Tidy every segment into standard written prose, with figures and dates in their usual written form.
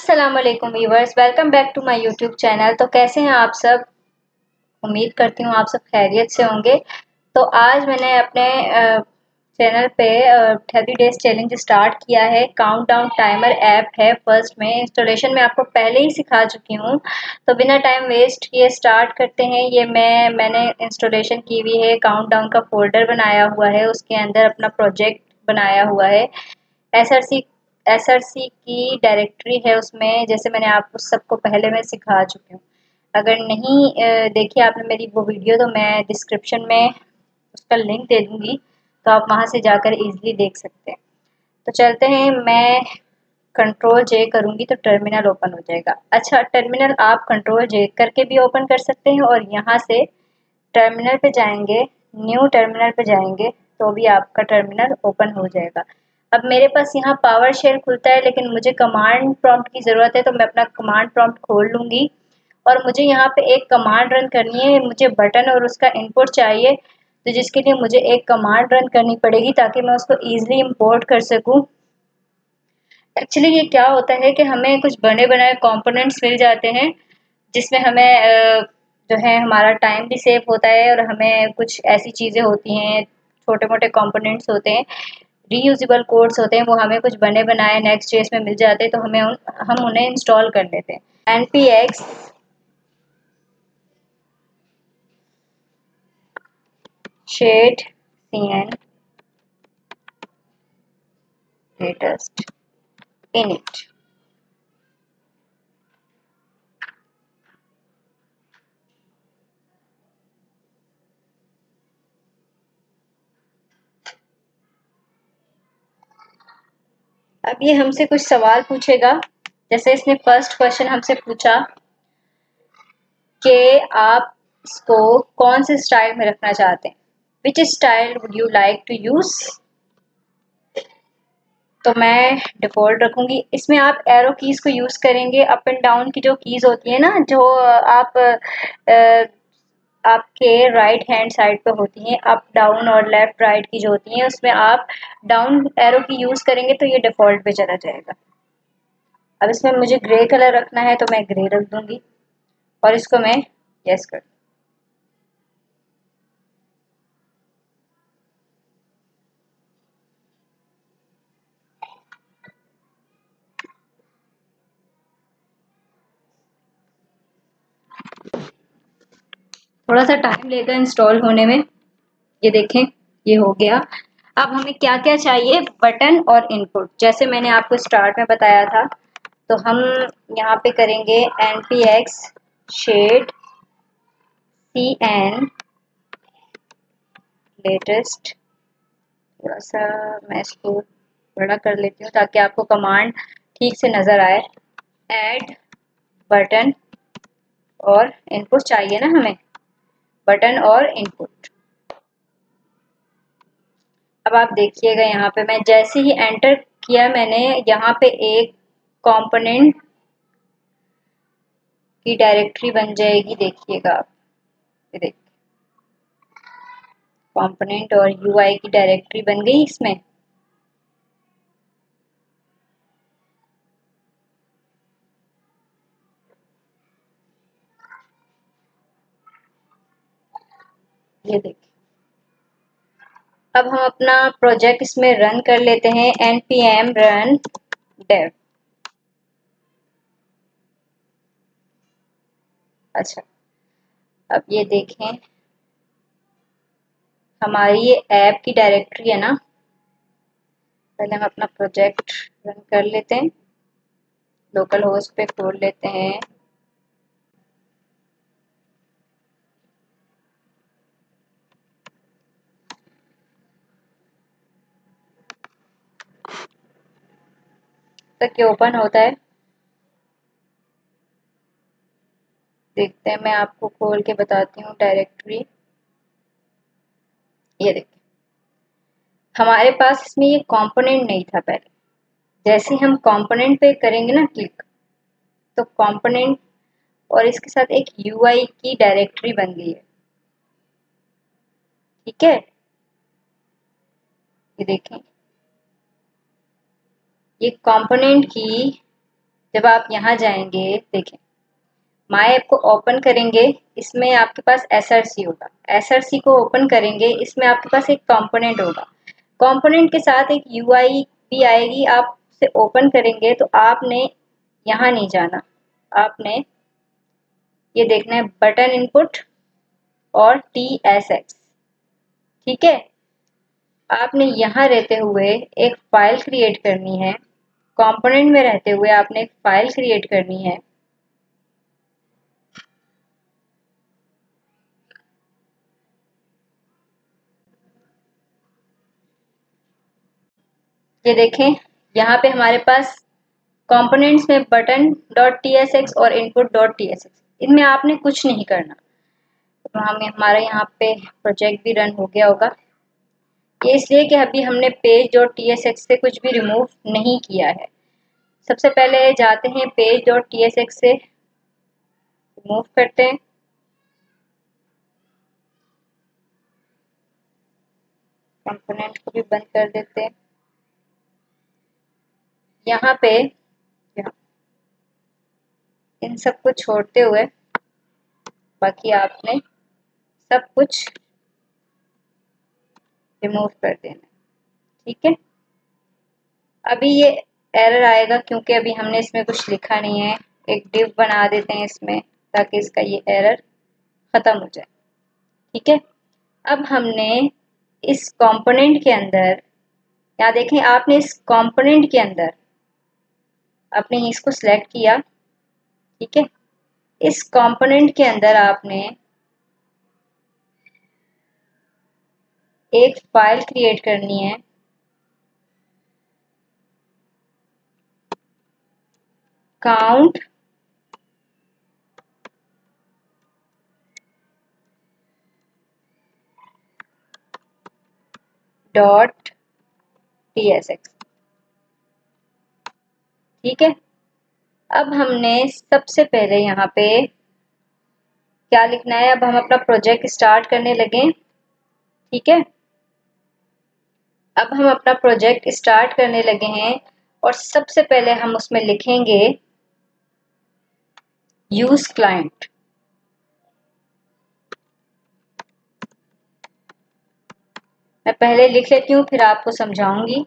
अस्सलाम वालेकुम viewers, welcome back to my YouTube channel. तो कैसे हैं आप सब? उम्मीद करती हूँ आप सब खैरियत से होंगे। तो आज मैंने अपने चैनल पे 30 डेज चैलेंज स्टार्ट किया है। काउंटडाउन टाइमर ऐप है। फर्स्ट में इंस्टॉलेशन में आपको पहले ही सिखा चुकी हूँ, तो बिना टाइम वेस्ट किए स्टार्ट करते हैं। ये मैंने इंस्टॉलेशन की हुई है। काउंटडाउन का फोल्डर बनाया हुआ है, उसके अंदर अपना प्रोजेक्ट बनाया हुआ है। एसआरसी की डायरेक्टरी है उसमें, जैसे मैंने आपको सबको पहले मैं सिखा चुकी हूँ। अगर नहीं देखी आपने मेरी वो वीडियो, तो मैं डिस्क्रिप्शन में उसका लिंक दे दूँगी, तो आप वहाँ से जाकर इजीली देख सकते हैं। तो चलते हैं, मैं कंट्रोल जे करूँगी तो टर्मिनल ओपन हो जाएगा। अच्छा, टर्मिनल आप कंट्रोल जे करके भी ओपन कर सकते हैं, और यहाँ से टर्मिनल पे जाएंगे, न्यू टर्मिनल पे जाएंगे, तो भी आपका टर्मिनल ओपन हो जाएगा। अब मेरे पास यहाँ पावर शेल खुलता है, लेकिन मुझे कमांड प्रॉम्प्ट की ज़रूरत है, तो मैं अपना कमांड प्रॉम्प्ट खोल लूँगी। और मुझे यहाँ पे एक कमांड रन करनी है। मुझे बटन और उसका इनपुट चाहिए, तो जिसके लिए मुझे एक कमांड रन करनी पड़ेगी, ताकि मैं उसको ईजिली इम्पोर्ट कर सकूँ। एक्चुअली ये क्या होता है कि हमें कुछ बने बनाए कंपोनेंट्स मिल जाते हैं, जिसमें हमें जो है हमारा टाइम भी सेव होता है, और हमें कुछ ऐसी चीज़ें होती हैं, छोटे मोटे कंपोनेंट्स होते हैं, रीयूजेबल कोड्स होते हैं, वो हमें कुछ बने बनाए नेक्स्ट जेएस में मिल जाते हैं, तो हम उन्हें इंस्टॉल कर लेते हैं। npx shade cn latest init। अब ये हमसे कुछ सवाल पूछेगा। जैसे इसने फर्स्ट क्वेश्चन हमसे पूछा कि आप इसको कौन से स्टाइल में रखना चाहते हैं, which style would you like to use. तो मैं डिफ़ॉल्ट रखूँगी। इसमें आप एरो कीज़ को यूज़ करेंगे। अप एंड डाउन की जो कीज़ होती है ना, जो आप आपके राइट हैंड साइड पे होती हैं, अप डाउन और लेफ़्ट राइट की जो होती हैं, उसमें आप डाउन एरो की यूज़ करेंगे तो ये डिफ़ॉल्ट पे चला जाएगा। अब इसमें मुझे ग्रे कलर रखना है, तो मैं ग्रे रख दूँगी, और इसको मैं यस कर। थोड़ा सा टाइम लेगा इंस्टॉल होने में। ये देखें, ये हो गया। अब हमें क्या क्या चाहिए, बटन और इनपुट, जैसे मैंने आपको स्टार्ट में बताया था। तो हम यहाँ पे करेंगे npx shade cn latest। थोड़ा सा मैं इसको बड़ा कर लेती हूँ, ताकि आपको कमांड ठीक से नज़र आए। ऐड बटन और इनपुट चाहिए ना हमें, बटन और इनपुट। अब आप देखिएगा, यहाँ पे मैं जैसे ही एंटर किया, मैंने यहाँ पे एक कंपोनेंट की डायरेक्टरी बन जाएगी। देखिएगा आप, ये देखिए, कंपोनेंट और यूआई की डायरेक्टरी बन गई इसमें। ये देखिए, अब हम अपना प्रोजेक्ट इसमें रन कर लेते हैं। npm run dev। अच्छा, अब ये देखें, हमारी ये ऐप की डायरेक्टरी है ना। पहले हम अपना प्रोजेक्ट रन कर लेते हैं, लोकल होस्ट पे खोल लेते हैं। तक ये ओपन होता है, देखते हैं। मैं आपको खोल के बताती हूँ डायरेक्टरी। ये देखिए, हमारे पास इसमें ये कंपोनेंट नहीं था पहले। जैसे हम कंपोनेंट पे करेंगे ना क्लिक, तो कंपोनेंट और इसके साथ एक यूआई की डायरेक्टरी बन गई है। ठीक है, ये देखें, ये कंपोनेंट की जब आप यहाँ जाएंगे, देखें माई ऐप को ओपन करेंगे, इसमें आपके पास SRC होगा। SRC को ओपन करेंगे, इसमें आपके पास एक कंपोनेंट होगा। कंपोनेंट के साथ एक UI भी आएगी। आप उसे ओपन करेंगे तो आपने यहाँ नहीं जाना, आपने ये देखना है बटन इनपुट और TSX। ठीक है, आपने यहाँ रहते हुए एक फाइल क्रिएट करनी है, कंपोनेंट में रहते हुए आपने एक फाइल क्रिएट करनी है। ये देखें, यहाँ पे हमारे पास कंपोनेंट्स में button.tsx और input.tsx, इनमें आपने कुछ नहीं करना। तो हमारा यहाँ पे प्रोजेक्ट भी रन हो गया होगा। ये इसलिए कि अभी हमने page.tsx से कुछ भी रिमूव नहीं किया है। सबसे पहले जाते हैं page.tsx से रिमूव करते हैं। कंपोनेंट को भी बंद कर देते हैं। यहाँ पे इन सब को छोड़ते हुए बाकी आपने सब कुछ रिमूव कर देना। ठीक है, अभी ये एरर आएगा क्योंकि अभी हमने इसमें कुछ लिखा नहीं है। एक डिव बना देते हैं इसमें ताकि इसका ये एरर खत्म हो जाए। ठीक है, अब हमने इस कंपोनेंट के अंदर, यहाँ देखें, आपने इस कंपोनेंट के अंदर आपने इसको सिलेक्ट किया। ठीक है, इस कंपोनेंट के अंदर आपने एक फाइल क्रिएट करनी है। Count .tsx। ठीक है, अब हमने सबसे पहले यहाँ पे क्या लिखना है, अब हम अपना प्रोजेक्ट स्टार्ट करने लगे। ठीक है, अब हम अपना प्रोजेक्ट स्टार्ट करने लगे हैं और सबसे पहले हम उसमें लिखेंगे यूज क्लाइंट। मैं पहले लिख लेती हूँ फिर आपको समझाऊंगी।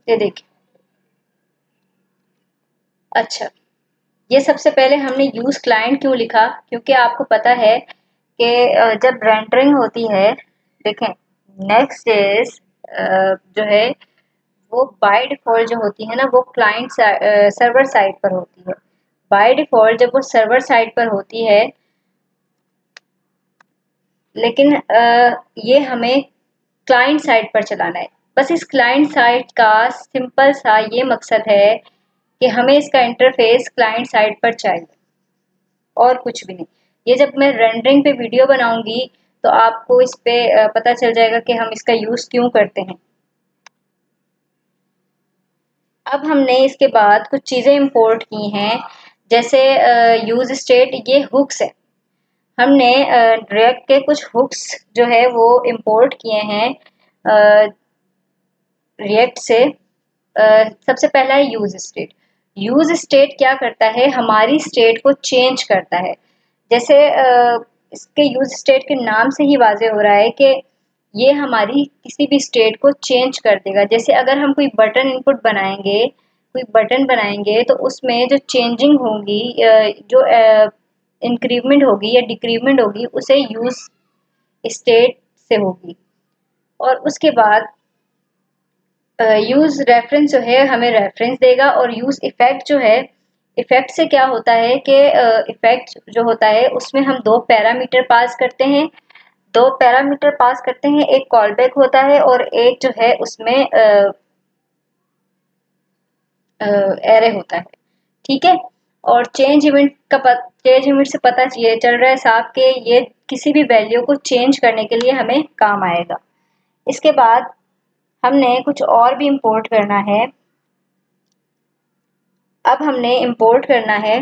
ये देखिए, अच्छा, ये सबसे पहले हमने यूज क्लाइंट क्यों लिखा, क्योंकि आपको पता है कि जब रेंडरिंग होती है, देखें नेक्स्ट इज जो है वो बाय डिफॉल्ट जो होती है ना, वो क्लाइंट सर्वर साइड पर होती है। बाय डिफॉल्ट जब वो सर्वर साइड पर होती है, लेकिन ये हमें क्लाइंट साइड पर चलाना है। बस इस क्लाइंट साइड का सिंपल सा ये मकसद है कि हमें इसका इंटरफेस क्लाइंट साइड पर चाहिए और कुछ भी नहीं। ये जब मैं रेंडरिंग पे वीडियो बनाऊंगी तो आपको इस पे पता चल जाएगा कि हम इसका यूज क्यों करते हैं। अब हमने इसके बाद कुछ चीज़ें इंपोर्ट की हैं, जैसे यूज स्टेट, ये हुक्स है। हमने रिएक्ट के कुछ हुक्स जो है वो इंपोर्ट किए हैं रिएक्ट से। सबसे पहला है यूज स्टेट। यूज स्टेट क्या करता है, हमारी स्टेट को चेंज करता है। जैसे इसके यूज स्टेट के नाम से ही वाज़ेह हो रहा है कि ये हमारी किसी भी स्टेट को चेंज कर देगा। जैसे अगर हम कोई बटन इनपुट बनाएंगे, कोई बटन बनाएंगे तो उसमें जो चेंजिंग होगी, जो इंक्रीमेंट होगी या डिक्रीमेंट होगी, उसे यूज स्टेट से होगी। और उसके बाद यूज रेफरेंस जो है हमें रेफरेंस देगा। और यूज इफेक्ट जो है, इफेक्ट से क्या होता है कि इफेक्ट जो होता है उसमें हम दो पैरामीटर पास करते हैं, एक कॉल बैक होता है और एक जो है उसमें एरे होता है। ठीक है। और चेंज इवेंट से पता ये चल रहा है साफ कि ये किसी भी वैल्यू को चेंज करने के लिए हमें काम आएगा। इसके बाद हमने कुछ और भी इंपोर्ट करना है। अब हमने इंपोर्ट करना है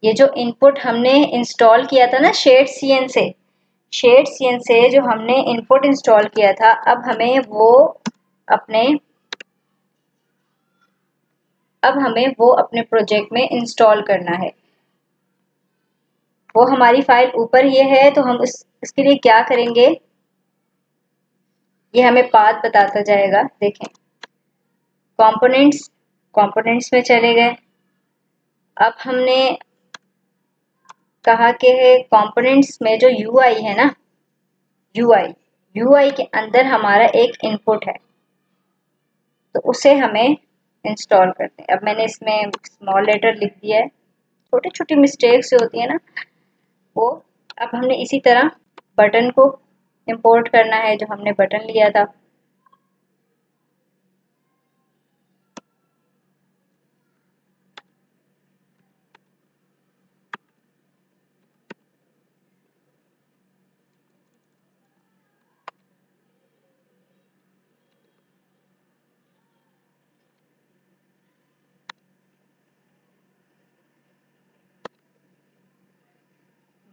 ये जो इनपुट हमने इंस्टॉल किया था ना शेड सीएन से जो हमने इनपुट इंस्टॉल किया था, अब हमें अपने वो अपने प्रोजेक्ट में इंस्टॉल करना है। वो हमारी फाइल ऊपर ये है, तो हम इसके लिए क्या करेंगे, ये हमें पाथ बताता जाएगा। देखें, कंपोनेंट्स में चले गए। अब हमने कहा कि कंपोनेंट्स में जो यूआई है ना, यूआई के अंदर हमारा एक इनपुट है, तो उसे हमें इंस्टॉल करते हैं। अब मैंने इसमें स्मॉल लेटर लिख दिया है, छोटी छोटी मिस्टेक्स जो होती है ना वो। अब हमने इसी तरह बटन को इंपोर्ट करना है, जो हमने बटन लिया था।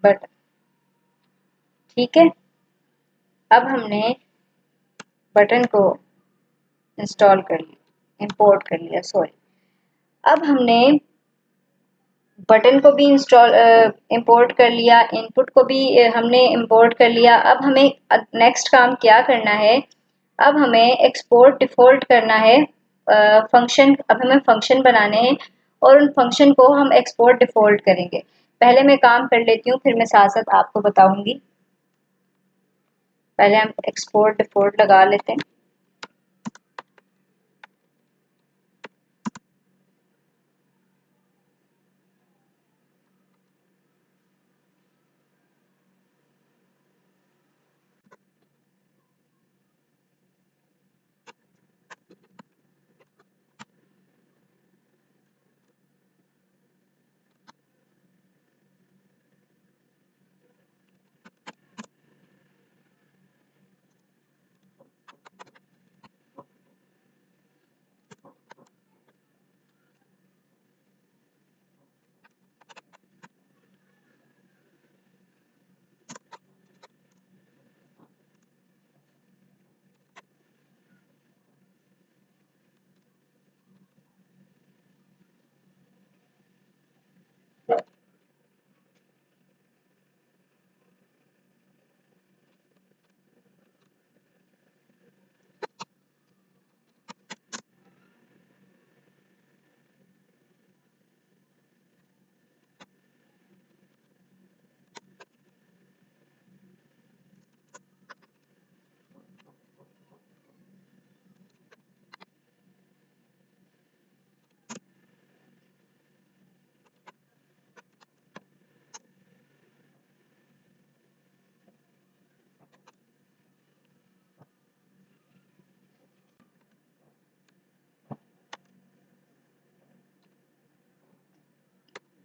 बटन, ठीक है। अब हमने बटन को इंस्टॉल कर लिया, इंपोर्ट कर लिया, सॉरी। अब हमने बटन को भी इंपोर्ट कर लिया, इनपुट को भी हमने इंपोर्ट कर लिया। अब हमें नेक्स्ट काम क्या करना है, अब हमें एक्सपोर्ट डिफॉल्ट करना है फंक्शन। अब हमें फंक्शन बनाने हैं और उन फंक्शन को हम एक्सपोर्ट डिफॉल्ट करेंगे। पहले मैं काम कर लेती हूँ, फिर मैं साथ साथ आपको बताऊंगी। पहले हम एक्सपोर्ट डिफॉल्ट लगा लेते हैं।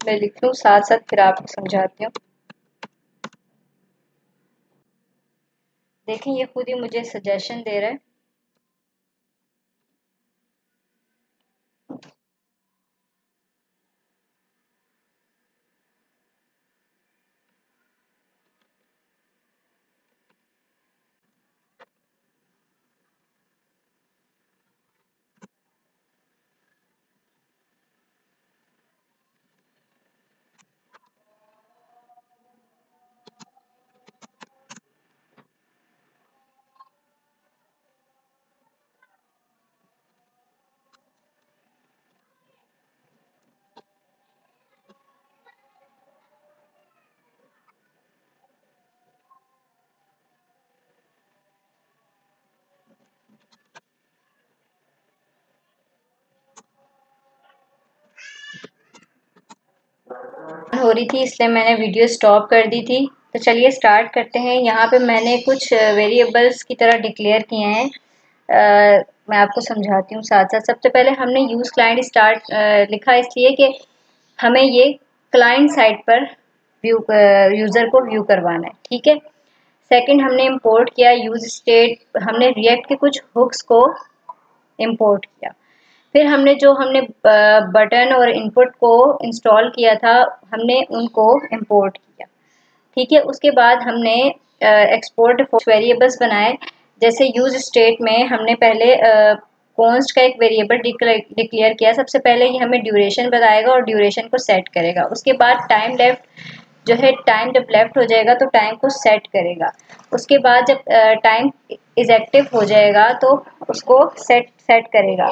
मैं लिख लूँ साथ साथ, फिर आपको समझाती हूँ। देखें, ये खुद ही मुझे सजेशन दे रहा है। हो रही थी इसलिए मैंने वीडियो स्टॉप कर दी थी। तो चलिए स्टार्ट करते हैं। यहाँ पे मैंने कुछ वेरिएबल्स की तरह डिक्लेयर किए हैं। मैं आपको समझाती हूँ साथ साथ। सबसे पहले हमने यूज़ क्लाइंट स्टार्ट लिखा इसलिए कि हमें ये क्लाइंट साइड पर यूज़र को व्यू करवाना है, ठीक है। सेकंड हमने इंपोर्ट किया यूज स्टेट। हमने रिएक्ट के कुछ हुक्स को इंपोर्ट किया। फिर हमने बटन और इनपुट को इंस्टॉल किया था, हमने उनको इंपोर्ट किया, ठीक है। उसके बाद हमने एक्सपोर्ट वेरिएबल्स बनाए। जैसे यूज स्टेट में हमने पहले कॉन्स्ट का एक वेरिएबल डिक्लेयर किया। सबसे पहले ये हमें ड्यूरेशन बताएगा और ड्यूरेशन को सेट करेगा। उसके बाद टाइम लेफ्ट जो है, टाइम जब लेफ्ट हो जाएगा तो टाइम को सेट करेगा। उसके बाद जब टाइम इज एक्टिव हो जाएगा तो उसको सेट करेगा।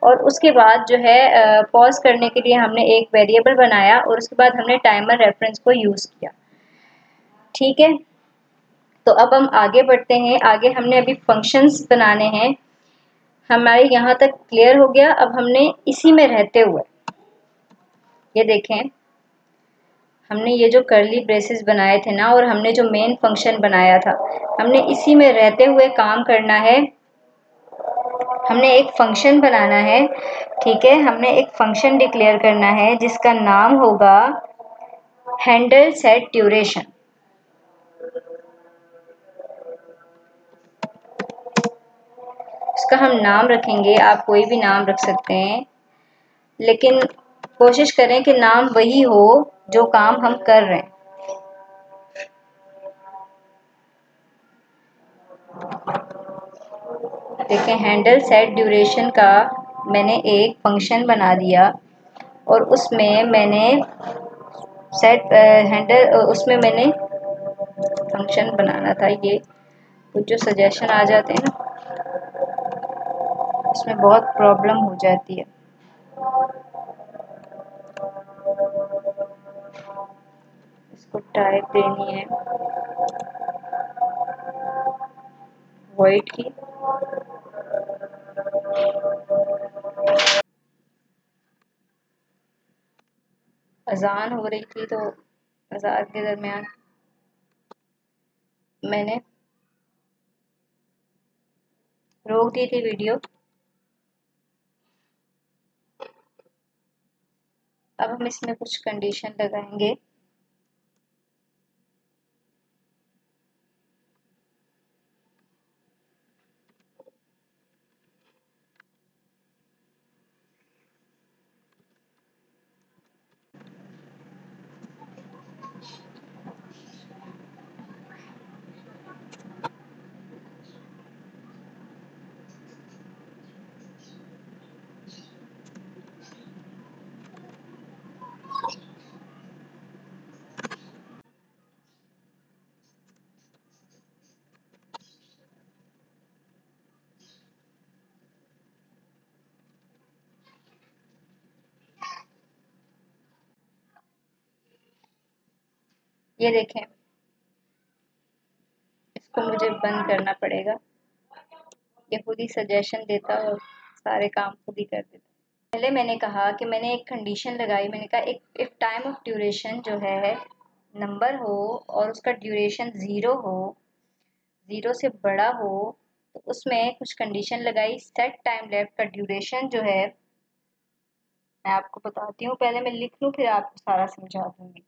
और उसके बाद जो है पॉज करने के लिए हमने एक वेरिएबल बनाया और उसके बाद हमने टाइमर रेफरेंस को यूज़ किया, ठीक है। तो अब हम आगे बढ़ते हैं। आगे हमने अभी फंक्शंस बनाने हैं। हमारे यहाँ तक क्लियर हो गया। अब हमने इसी में रहते हुए, ये देखें, हमने ये जो करली ब्रेसेस बनाए थे ना, और हमने जो मेन फंक्शन बनाया था, हमने इसी में रहते हुए काम करना है। हमने एक फंक्शन बनाना है, ठीक है। हमने एक फंक्शन डिक्लेयर करना है जिसका नाम होगा हैंडल सेट ड्यूरेशन। इसका हम नाम रखेंगे, आप कोई भी नाम रख सकते हैं, लेकिन कोशिश करें कि नाम वही हो जो काम हम कर रहे हैं। देखें, हैंडल सेट ड्यूरेशन का मैंने एक फंक्शन बना दिया और उसमें मैंने उसमें मैंने फंक्शन बनाना था। ये कुछ जो सजेशन आ जाते हैं ना, उसमें बहुत प्रॉब्लम हो जाती है। इसको टाइप देनी है वॉइड की। अजान हो रही थी तो अजान के दरमियान मैंने रोक दी थी वीडियो। अब हम इसमें कुछ कंडीशन लगाएंगे। ये देखें, इसको मुझे बंद करना पड़ेगा। ये खुद ही सजेशन देता और सारे काम खुद ही कर देता। पहले मैंने कहा कि मैंने एक कंडीशन लगाई। मैंने कहा एक इफ टाइम ऑफ ड्यूरेशन जो है नंबर हो और उसका ड्यूरेशन ज़ीरो हो, ज़ीरो से बड़ा हो, तो उसमें कुछ कंडीशन लगाई। सेट टाइम लेफ्ट का ड्यूरेशन जो है, मैं आपको बताती हूँ, पहले मैं लिख लूँ फिर आपको सारा समझा दूंगी।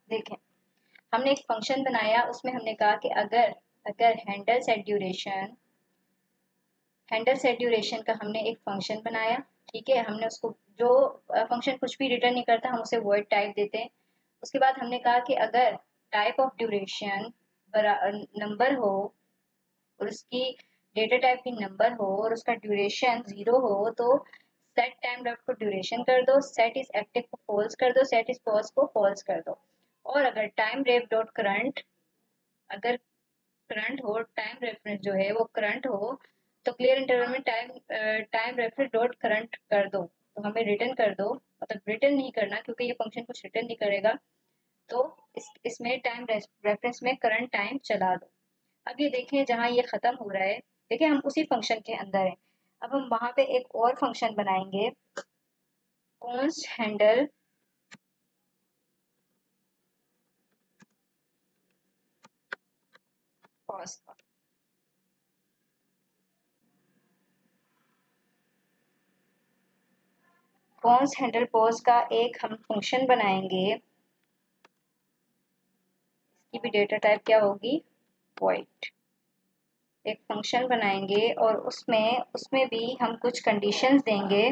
देखें, हमने एक फंक्शन बनाया, उसमें हमने कहा कि अगर अगर handle set duration handle set duration का हमने एक फंक्शन बनाया। ठीक है, हमने उसको जो फंक्शन कुछ भी रिटर्न नहीं करता हम उसे वॉइड टाइप देते हैं। उसके बाद हमने कहा कि अगर टाइप ऑफ ड्यूरेशन नंबर हो और उसकी डेटा टाइप भी नंबर हो और उसका ड्यूरेशन 0 हो तो सेट टाइम डॉट को ड्यूरेशन कर दो, सेट इज एक्टिव को फॉल्स कर दो, सेट इज पॉज को फॉल्स कर दो। और अगर टाइम रेफ डॉट करंट, अगर करंट हो, टाइम रेफरेंस जो है वो करंट हो तो क्लियर इंटरवल में टाइम रेफरेंस डॉट करंट कर दो, तो हमें रिटर्न कर दो, मतलब रिटर्न नहीं करना क्योंकि ये फंक्शन कुछ रिटर्न नहीं करेगा। तो इसमें टाइम रेफरेंस में करंट टाइम चला दो। अब ये देखें जहाँ ये खत्म हो रहा है, देखिए हम उसी फंक्शन के अंदर हैं। अब हम वहां पे एक और फंक्शन बनाएंगे, कॉन्स्ट हैंडल पॉज का। कॉन्स्ट हैंडल पॉज का एक हम फंक्शन बनाएंगे, इसकी भी डेटा टाइप क्या होगी, वॉइड। एक फंक्शन बनाएंगे और उसमें उसमें भी हम कुछ कंडीशंस देंगे।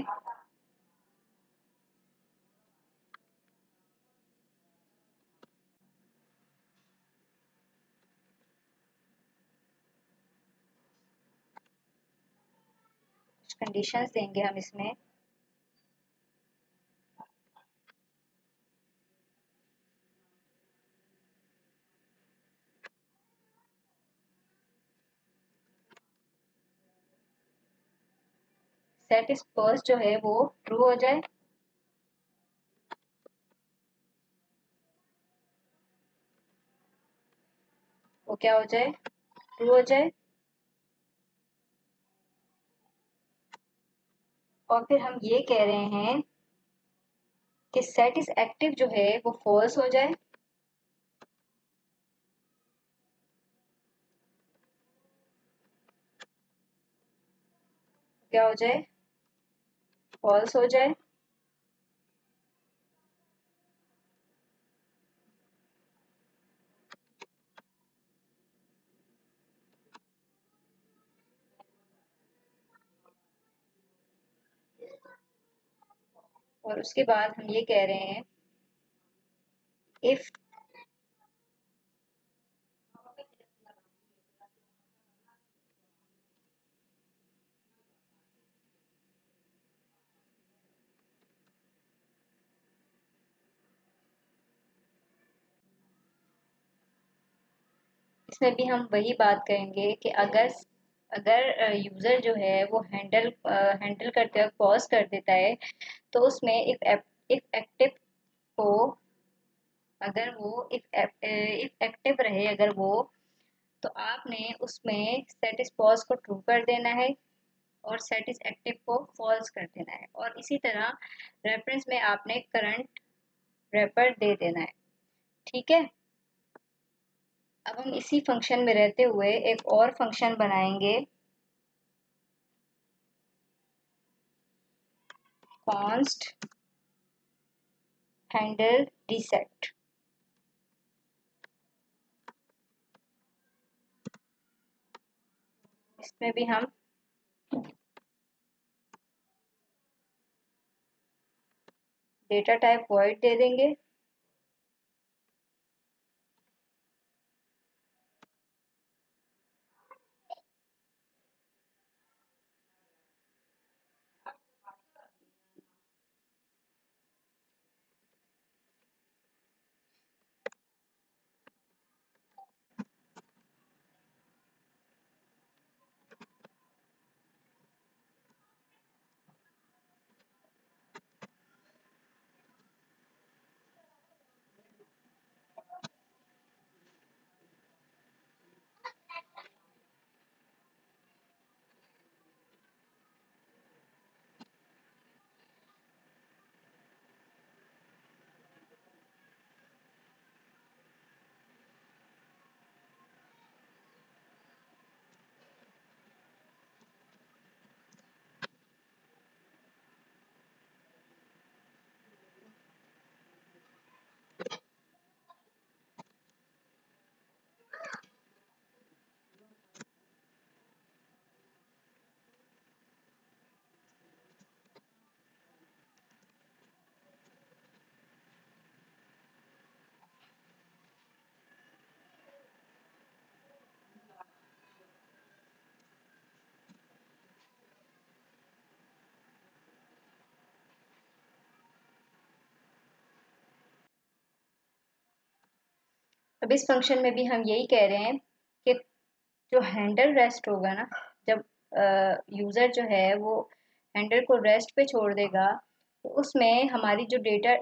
कुछ कंडीशंस देंगे हम इसमें। सेट इज फर्स्ट जो है वो ट्रू हो जाए, वो क्या हो जाए, ट्रू हो जाए। और फिर हम ये कह रहे हैं कि सेट इज एक्टिव जो है वो फॉल्स हो जाए, क्या हो जाए, फॉल्स हो जाए। और उसके बाद हम ये कह रहे हैं इफ इसमें भी हम वही बात करेंगे कि अगर अगर यूजर जो है वो हैंडल करते वक्त पॉज कर देता है तो उसमें इफ एक्टिव को, अगर वो इफ एक्टिव रहे अगर वो, तो आपने उसमें सेट इज पॉज को ट्रू कर देना है और सेट इज एक्टिव को फॉल्स कर देना है। और इसी तरह रेफरेंस में आपने करंट रेफर दे देना है। ठीक है, अब हम इसी फंक्शन में रहते हुए एक और फंक्शन बनाएंगे, कॉन्स्ट हैंडल रीसेट। इसमें भी हम डेटा टाइप वॉइड दे देंगे। अब इस फंक्शन में भी हम यही कह रहे हैं कि जो हैंडल रेस्ट होगा ना, जब यूज़र जो है वो हैंडल को रेस्ट पे छोड़ देगा, तो उसमें हमारी जो डेटा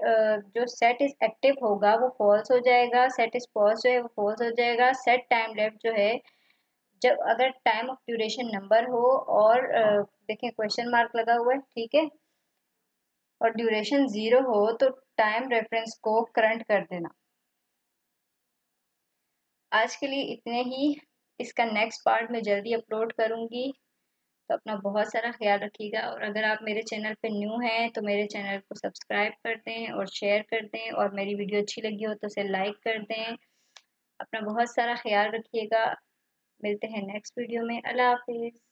जो सेट इज़ एक्टिव होगा वो फॉल्स हो जाएगा, सेट इज़ पॉज जो है वो फॉल्स हो जाएगा, सेट टाइम लेफ्ट जो है जब अगर टाइम ऑफ ड्यूरेशन नंबर हो और देखें क्वेश्चन मार्क लगा हुआ है, ठीक है, और ड्यूरेशन 0 हो तो टाइम रेफरेंस को करंट कर देना। आज के लिए इतने ही। इसका नेक्स्ट पार्ट मैं जल्दी अपलोड करूँगी। तो अपना बहुत सारा ख्याल रखिएगा, और अगर आप मेरे चैनल पे न्यू हैं तो मेरे चैनल को सब्सक्राइब कर दें और शेयर कर दें, और मेरी वीडियो अच्छी लगी हो तो उसे लाइक कर दें। अपना बहुत सारा ख्याल रखिएगा। मिलते हैं नेक्स्ट वीडियो में। अल्लाह हाफिज़।